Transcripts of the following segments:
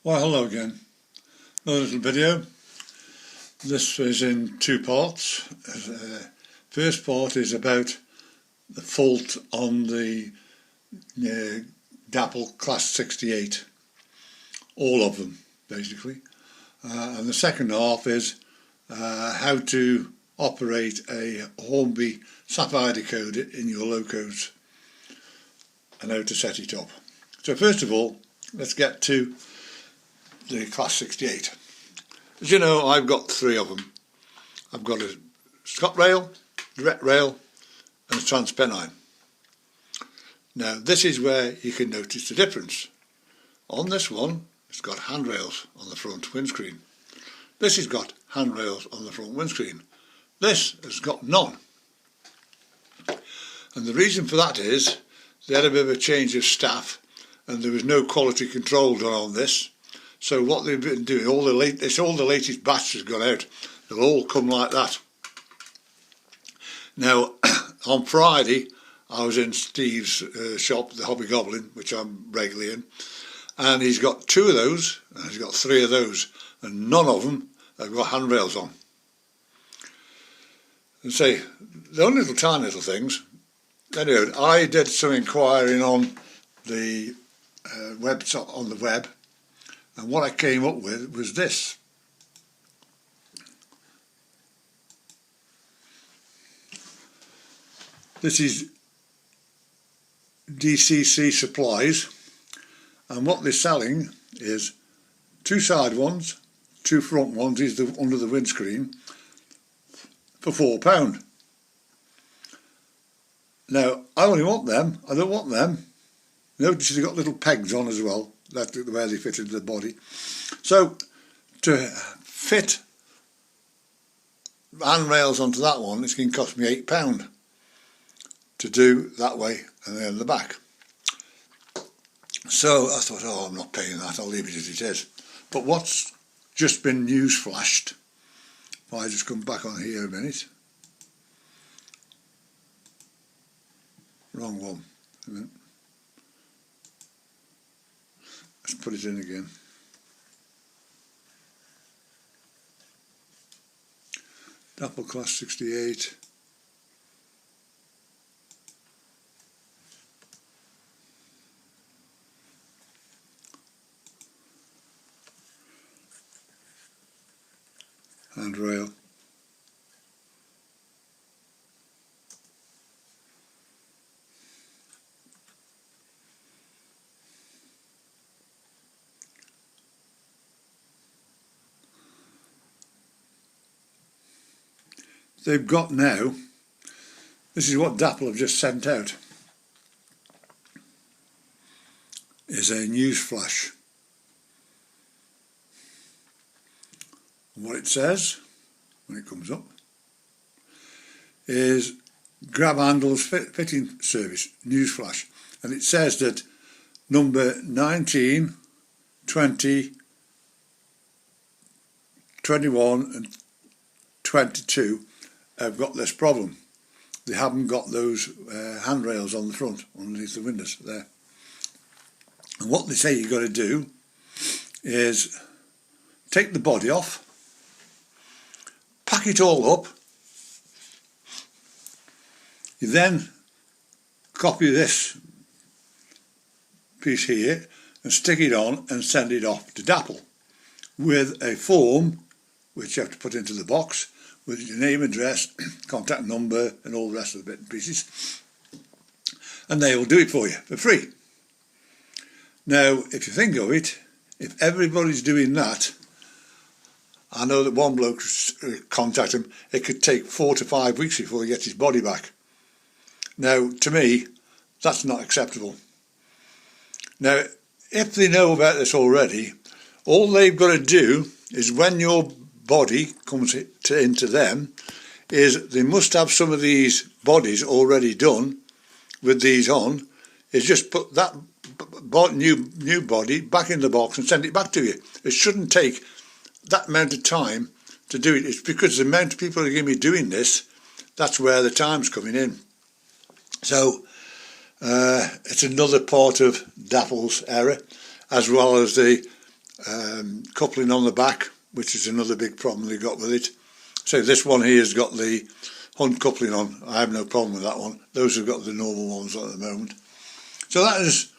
Well, hello again. Another little video. This is in two parts. First part is about the fault on the Dapol Class 68. All of them, basically. And the second half is how to operate a Hornby Sapphire decoder in your locos and how to set it up. So first of all, let's get to the Class 68. As you know, I've got three of them. I've got a Scott rail, direct rail and a transpennine. Now this is where you can notice the difference. On this one, it's got handrails on the front windscreen. This has got handrails on the front windscreen. This has got none. And the reason for that is they had a bit of a change of staff and there was no quality control done on this. So what they've been doing, all the latest batch has gone out. They'll all come like that. Now, on Friday, I was in Steve's shop, the Hobby Goblin, which I'm regularly in, and he's got two of those, and he's got three of those, and none of them have got handrails on. And say, they're only tiny little things. Anyway, I did some inquiring on the on the web. And what I came up with was this. This is DCC Supplies, and what they're selling is two side ones, two front ones is under the windscreen for £4. Now I only want them, I don't want them. Notice they've got little pegs on as well. That's the way they fit into the body. So to fit handrails onto that one, it's going to cost me £8 to do that way and then the back. So I thought, oh, I'm not paying that, I'll leave it as it is. But what's just been news flashed, if I just come back on here a minute. Wrong one. A minute. Let's put it in again. Dapol Class 68. Handrail. They've got now, this is what Dapol have just sent out, is a news flash. And what it says, when it comes up, is grab handles fitting service, news flash. And it says that number 19, 20, 21 and 22 have got this problem. They haven't got those handrails on the front, underneath the windows there. And what they say you've got to do is take the body off, pack it all up, you then copy this piece here and stick it on and send it off to Dapol with a form which you have to put into the box with your name, address, contact number and all the rest of the bits and pieces, and they will do it for you for free. Now if you think of it, if everybody's doing that, I know that one bloke contact him, it could take 4 to 5 weeks before he gets his body back. Now to me that's not acceptable. Now if they know about this already, all they've got to do is when your body comes into them, is they must have some of these bodies already done with these on, is just put that new body back in the box and send it back to you. It shouldn't take that amount of time to do it. It's because the amount of people who are going to be doing this, that's where the time's coming in. So it's another part of Dapol's error, as well as the coupling on the back, which is another big problem they got with it. So this one here has got the Hunt coupling on. I have no problem with that one. Those have got the normal ones at the moment. So that is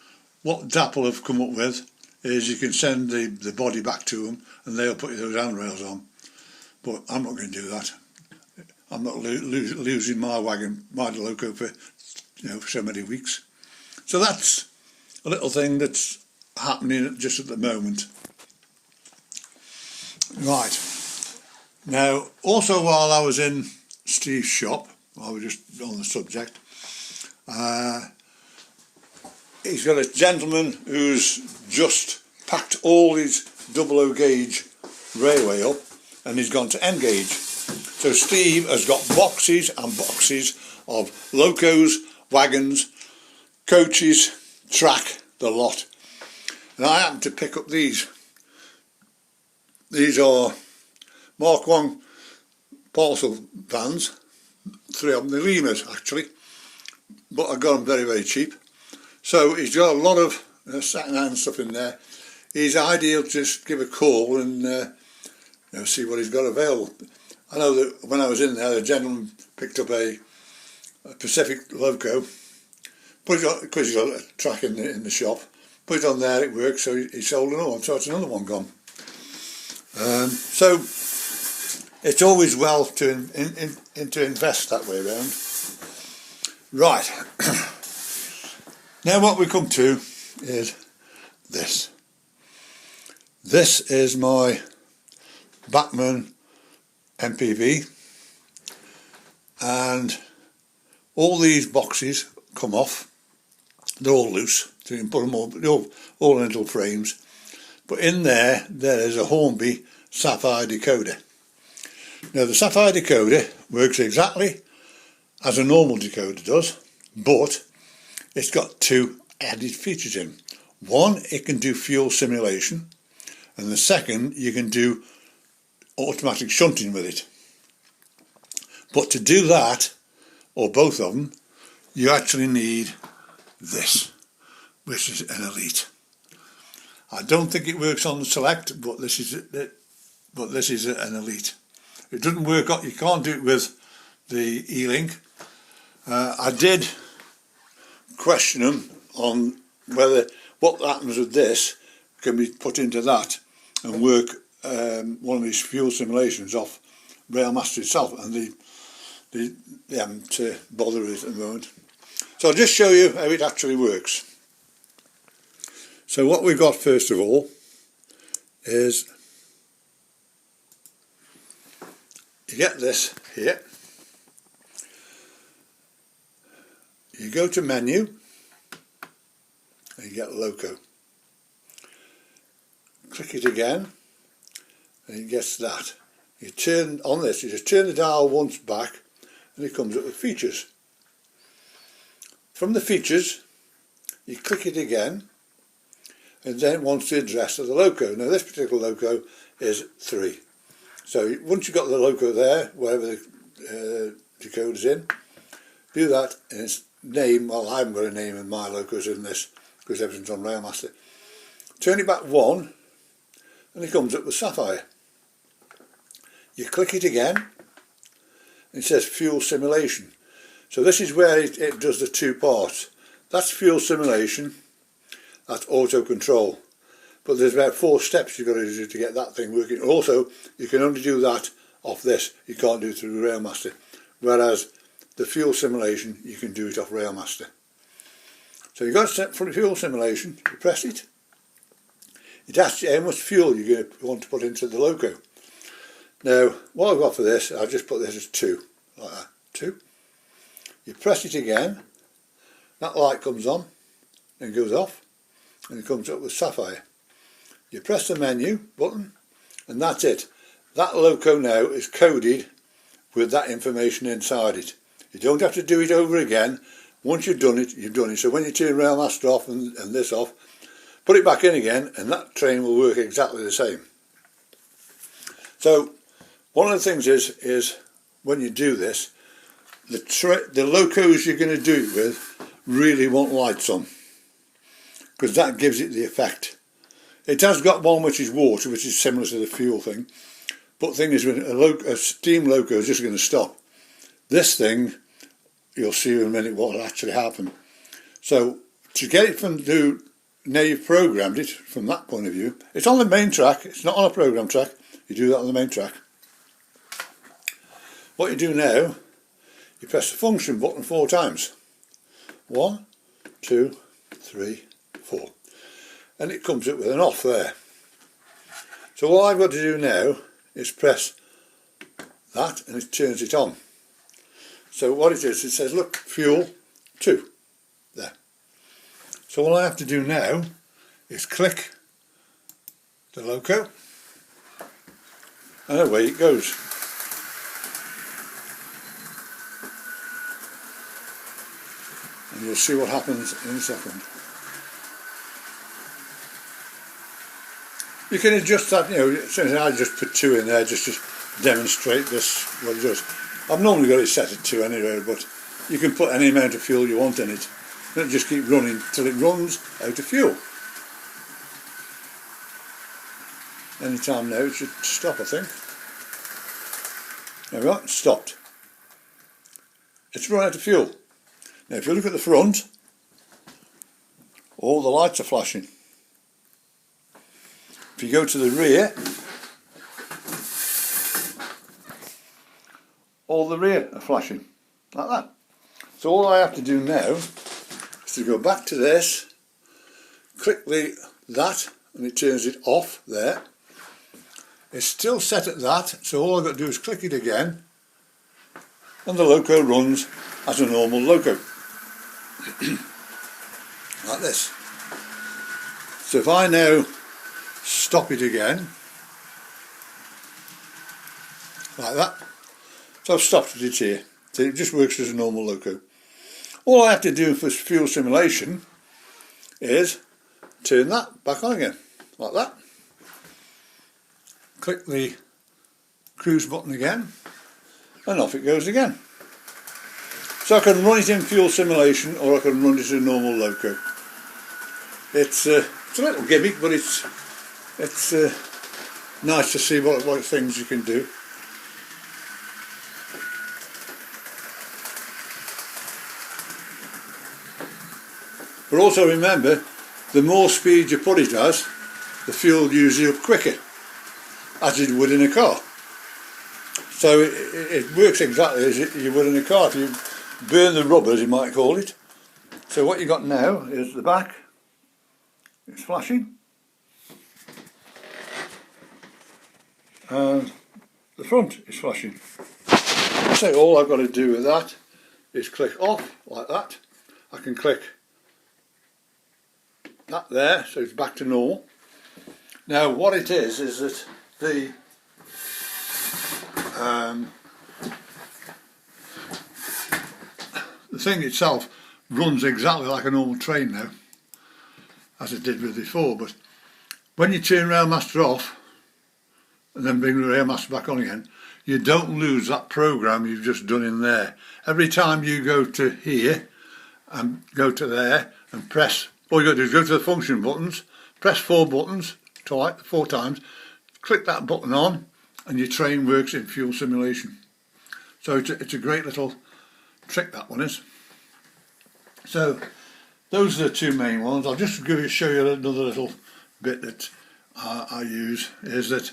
what Dapol have come up with, is you can send the body back to them and they'll put those handrails on. But I'm not going to do that. I'm not losing my wagon, my loco for for so many weeks. So that's a little thing that's happening just at the moment. Right. Now, also while I was in Steve's shop, I was just on the subject, he's got a gentleman who's just packed all his 00 gauge railway up and he's gone to N gauge. So Steve has got boxes and boxes of locos, wagons, coaches, track, the lot. And I happened to pick up these. These are Mark 1 parcel vans, 3 of them, they're Limas actually, but I got them very, very cheap. So he's got a lot of second-hand stuff in there. He's ideal to just give a call and see what he's got available. I know that when I was in there, the gentleman picked up a Pacific loco, put it on, because he's got a track in the shop, put it on there, it worked, so he sold another one, so it's another one gone. So it's always well to invest that way around. Right. Now what we come to is this. This is my Bachmann MPV, and all these boxes come off. They're all loose, so you can put them all in little frames. But in there is a Hornby Sapphire decoder. Now the Sapphire decoder works exactly as a normal decoder does, but it's got 2 added features in. One, it can do fuel simulation, and the second, you can do automatic shunting with it. But to do that, or both of them, you actually need this, which is an Elite. I don't think it works on the Select, but this is an Elite. It doesn't work. You can't do it with the E-Link. I did question them on whether what happens with this can be put into that and work one of these fuel simulations off Railmaster itself, and they haven't bothered with it at the moment. So I'll just show you how it actually works. So what we've got first of all is you get this here, you go to menu and you get loco, click it again and it gets that. You turn on this, you just turn the dial once back and it comes up with features. From the features you click it again and then it wants the address of the loco. Now this particular loco is 3. So once you've got the loco there, wherever the decoder's in, do that, and its name, well I haven't got a name in my locos in this because everything's on Railmaster. Turn it back 1 and it comes up with Sapphire. You click it again and it says fuel simulation. So this is where it does the 2 parts. That's fuel simulation, that's auto control. But there's about 4 steps you've got to do to get that thing working. Also, you can only do that off this. You can't do it through the Railmaster. Whereas the fuel simulation, you can do it off Railmaster. So you've got to set for the fuel simulation, you press it. It asks you how much fuel you're going to want to put into the loco. Now, what I've got for this, I'll just put this as 2, like that, 2. You press it again, that light comes on and goes off, and it comes up with Sapphire. You press the menu button and that's it. That loco now is coded with that information inside it. You don't have to do it over again. Once you've done it, you've done it. So when you turn Railmaster off and this off, put it back in again and that train will work exactly the same. So one of the things is when you do this, the locos you're going to do it with really want lights on, because that gives it the effect. It has got one which is water, which is similar to the fuel thing. But the thing is, when a steam loco is just going to stop. This thing, you'll see in a minute what will actually happen. So to get it from now you've programmed it from that point of view. It's on the main track. It's not on a program track. You do that on the main track. What you do now, you press the function button 4 times. 1, 2, 3, 4. And it comes up with an off there. So all I've got to do now is press that and it turns it on. So what it is, it says, look, fuel 2. There. So all I have to do now is click the loco and away it goes. And you'll see what happens in a second. You can adjust that, I just put 2 in there just to demonstrate this, what it does. I've normally got it set at 2 anyway, but you can put any amount of fuel you want in it. And it just keep running till it runs out of fuel. Any time now it should stop, I think. There we are, it's stopped. It's run out of fuel. Now if you look at the front, all the lights are flashing. If you go to the rear, all the rear are flashing, like that. So all I have to do now is to go back to this, click that, and it turns it off there. It's still set at that, so all I've got to do is click it again, and the loco runs as a normal loco. Like this. So if I now stop it again, like that. So I've stopped it here. So it just works as a normal loco. All I have to do for fuel simulation is turn that back on again, like that. Click the cruise button again, and off it goes again. So I can run it in fuel simulation, or I can run it as a normal loco. It's a little gimmick, but it's nice to see what things you can do. But also remember, the more speed you put it as, the fuel uses up quicker, as it would in a car. So it works exactly as you would in a car. If you burn the rubbers, you might call it. So what you got now is the back, it's flashing, and the front is flashing. So all I've got to do with that is click off like that. I can click that there, so it's back to normal. Now what it is that the thing itself runs exactly like a normal train now, as it did with before, but when you turn Railmaster off and then bring the Railmaster back on again, you don't lose that program you've just done in there. Every time you go to here and go to there and press, all you got to do is go to the function buttons, press 4 buttons, 4 times, click that button on, and your train works in fuel simulation. So it's a great little trick, that one is. So those are the 2 main ones. I'll just show you another little bit that I use, is that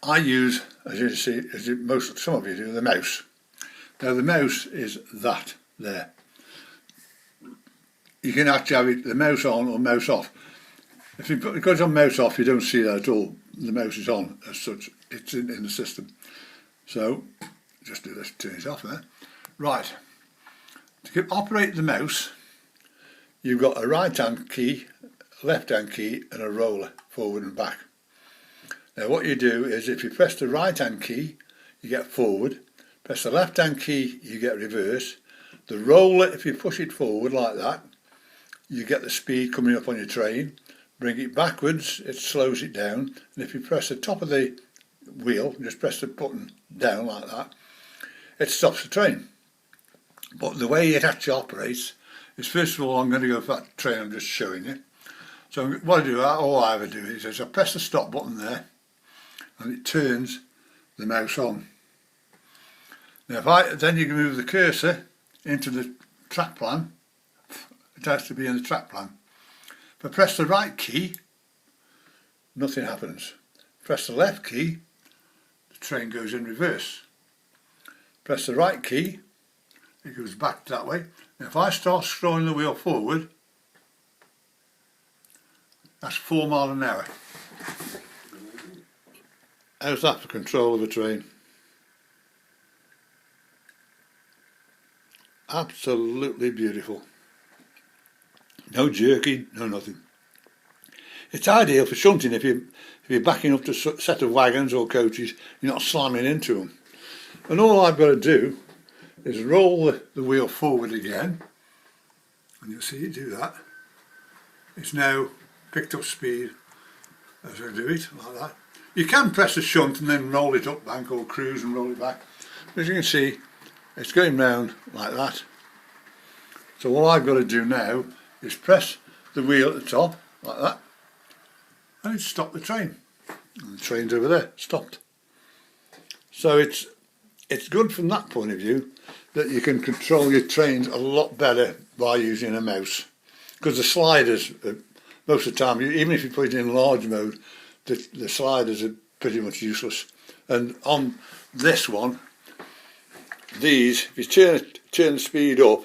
I use, as you see, some of you do, the mouse. Now the mouse is that there. You can actually have it, the mouse on or mouse off. If you put it on mouse off, you don't see that at all. The mouse is on as such. It's in the system. So just do this, turn it off there. Right. To operate the mouse, you've got a right hand key, left hand key, and a roller forward and back. Now what you do is, if you press the right hand key, you get forward. Press the left hand key, you get reverse. The roller, if you push it forward like that, you get the speed coming up on your train. Bring it backwards, it slows it down, and if you press the top of the wheel, just press the button down like that, it stops the train. But the way it actually operates is, first of all, I'm going to go for that train I'm just showing you. So what I do, all I ever do is I press the stop button there, and it turns the mouse on. Now then you can move the cursor into the track plan. It has to be in the track plan. If I press the right key, nothing happens. Press the left key, the train goes in reverse. Press the right key, it goes back that way. And if I start scrolling the wheel forward, that's 4 miles an hour. How's that for control of a train? Absolutely beautiful. No jerky, no nothing. It's ideal for shunting if you're backing up to a set of wagons or coaches, you're not slamming into them. And all I've got to do is roll the wheel forward again, and you'll see it do that. It's now picked up speed as I do it, like that. You can press the shunt and then roll it up bank or cruise and roll it back. As you can see, it's going round like that. So all I've got to do now is press the wheel at the top, like that, and it's stopped the train. And the train's over there, stopped. So it's good from that point of view that you can control your trains a lot better by using a mouse. Because the sliders, most of the time, even if you put it in large mode, the sliders are pretty much useless. And on this one, these, if you turn the speed up,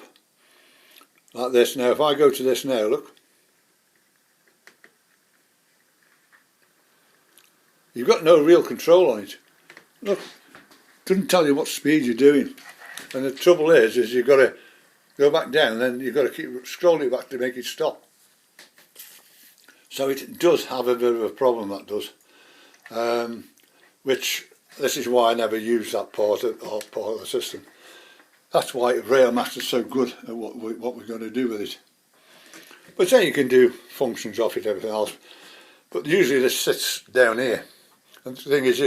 like this now, if I go to this now, look, you've got no real control on it. Look, it doesn't tell you what speed you're doing. And the trouble is you've got to go back down, and then you've got to keep scrolling back to make it stop. So it does have a bit of a problem, that does. Which, this is why I never use that part of the system. That's why Railmaster's so good at what we're going to do with it. But then you can do functions off it, everything else. But usually this sits down here. And the thing is,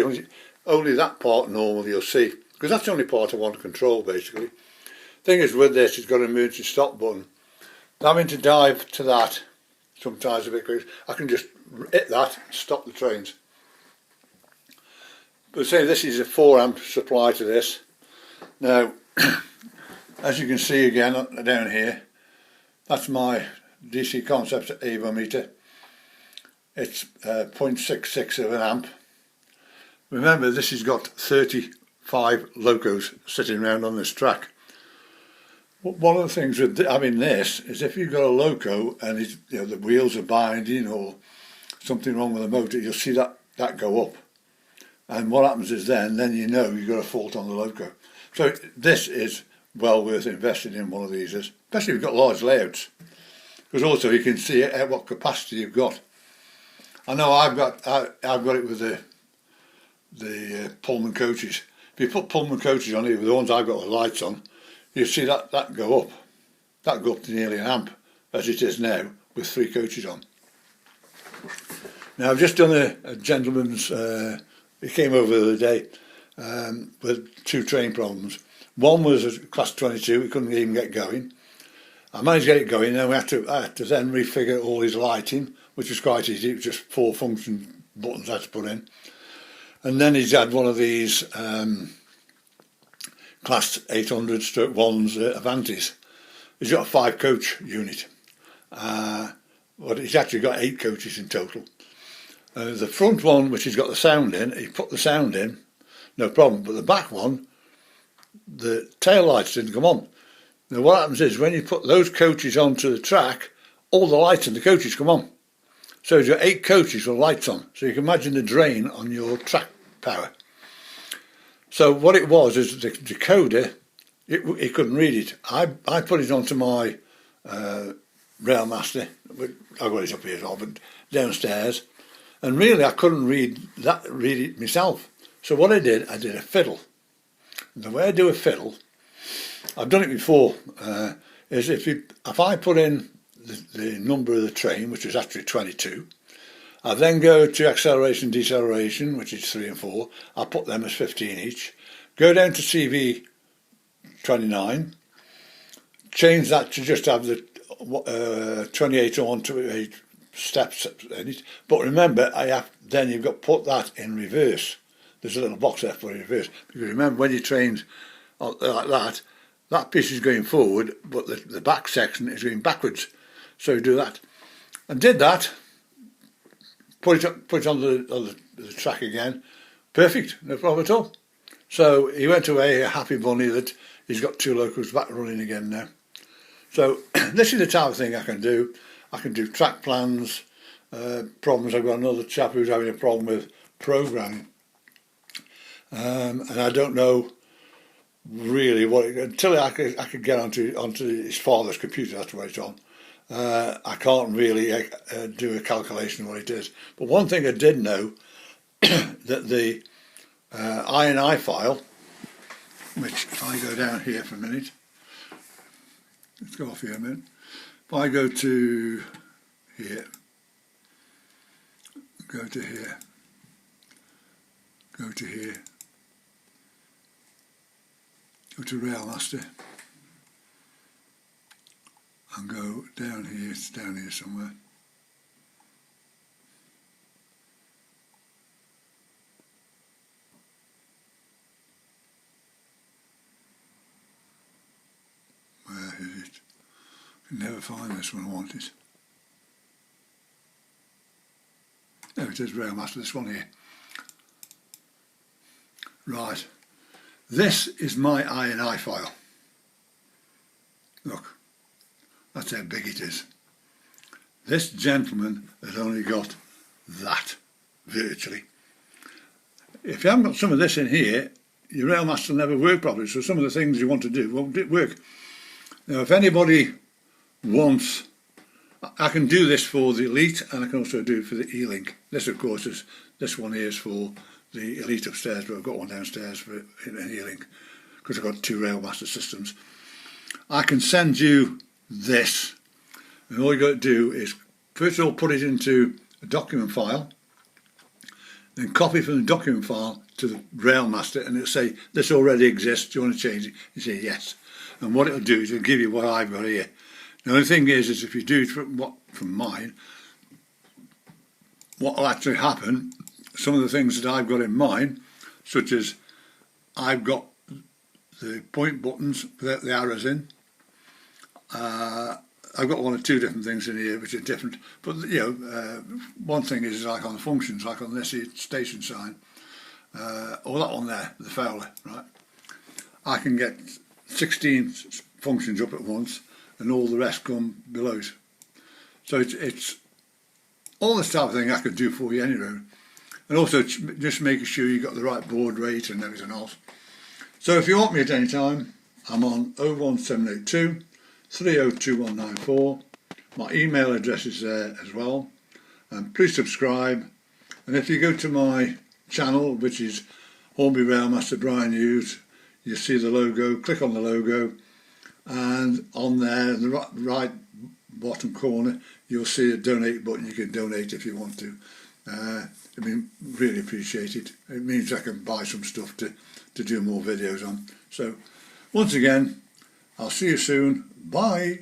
only that part normally you'll see. Because that's the only part I want to control, basically. Thing is, with this, it's got an emergency stop button. Having to dive to that, sometimes a bit quick, I can just hit that and stop the trains. But say this is a 4 amp supply to this. Now, as you can see again down here, that's my DC Concepts Avometer. It's 0.66 of an amp. Remember, this has got 35 locos sitting around on this track. One of the things with having this is if you've got a loco and the wheels are binding or something wrong with the motor, you'll see that go up. And what happens is then you know you've got a fault on the loco. So this is well worth investing in one of these, especially if you've got large layouts. Because also you can see at what capacity you've got. I know I've got it with the Pullman coaches. If you put Pullman coaches on here, with the ones I've got with lights on, you see that go up. That go up to nearly an amp, as it is now, with 3 coaches on. Now I've just done a gentleman's, he came over the other day with 2 train problems. One was a class 22, we couldn't even get going. I managed to get it going, and I had to then refigure all his lighting, which was quite easy. It was just 4 function buttons I had to put in. And then he's had one of these class 800/1s Avantis. He's got a 5 coach unit. But he's actually got 8 coaches in total. The front one, which has got the sound in, he put the sound in, no problem. But the back one, the tail lights didn't come on. Now what happens is when you put those coaches onto the track, all the lights in the coaches come on. So you've got 8 coaches with lights on. So you can imagine the drain on your track power. So what it was is the decoder, it couldn't read it. I put it onto my Railmaster. I've got it up here as well, but downstairs. And really I couldn't read it myself. So what I did a fiddle. And the way I do a fiddle, I've done it before, is if I put in the number of the train, which is actually 22, I then go to acceleration, deceleration, which is 3 and 4. I put them as 15 each. Go down to CV 29, change that to just have the 28 on to a steps in it. But remember, then you've got to put that in reverse. There's a little box there for reverse. Because remember, when you trained like that, that piece is going forward, but the back section is going backwards. So you do that. And did that, put it on the track again. Perfect, no problem at all. So he went away a happy bunny that he's got 2 locals back running again now. So this is the type of thing I can do. I can do track plans, problems. I've got another chap who's having a problem with programming. And I don't know really until I could get onto his father's computer, that's where it's on. I can't really do a calculation of what it is. But one thing I did know, that the INI file, which if I go down here for a minute, let's go off here a minute. If I go to here, go to here, go to here, go to Railmaster, and go down here, it's down here somewhere. Where is it? I can never find this when I want it. There it is, Railmaster, this one here. Right, this is my INI file. Look, that's how big it is. This gentleman has only got that, virtually. If you haven't got some of this in here, your Railmaster will never work properly, so some of the things you want to do won't work. Now, if anybody wants, I can do this for the Elite, and I can also do it for the E-Link. This, of course, is this one here is for the Elite upstairs, but I've got one downstairs for an E-Link because I've got 2 Railmaster systems. I can send you this, and all you got to do is first of all put it into a document file, then copy from the document file to the Railmaster, and it'll say this already exists, do you want to change it? You say yes, and what it'll do is it'll give you what I've got here. The only thing is if you do it from mine, what will actually happen, some of the things that I've got in mine, such as I've got the point buttons without the arrows in. I've got 1 or 2 different things in here which are different, but you know, one thing is like on the functions, like on this station sign, or that one there, the Fowler, right? I can get 16 functions up at once, and all the rest come below it. So it's all this type of thing I could do for you anyway, and also just making sure you got the right baud rate and everything else. So if you want me at any time, I'm on 01782 302194. My email address is there as well. And please subscribe. And if you go to my channel, which is Hornby Railmaster Brian Hughes, you see the logo, click on the logo, and on there in the right bottom corner you'll see a donate button. You can donate if you want to. I mean, really appreciate it. It means I can buy some stuff to do more videos on. So once again, I'll see you soon. Bye.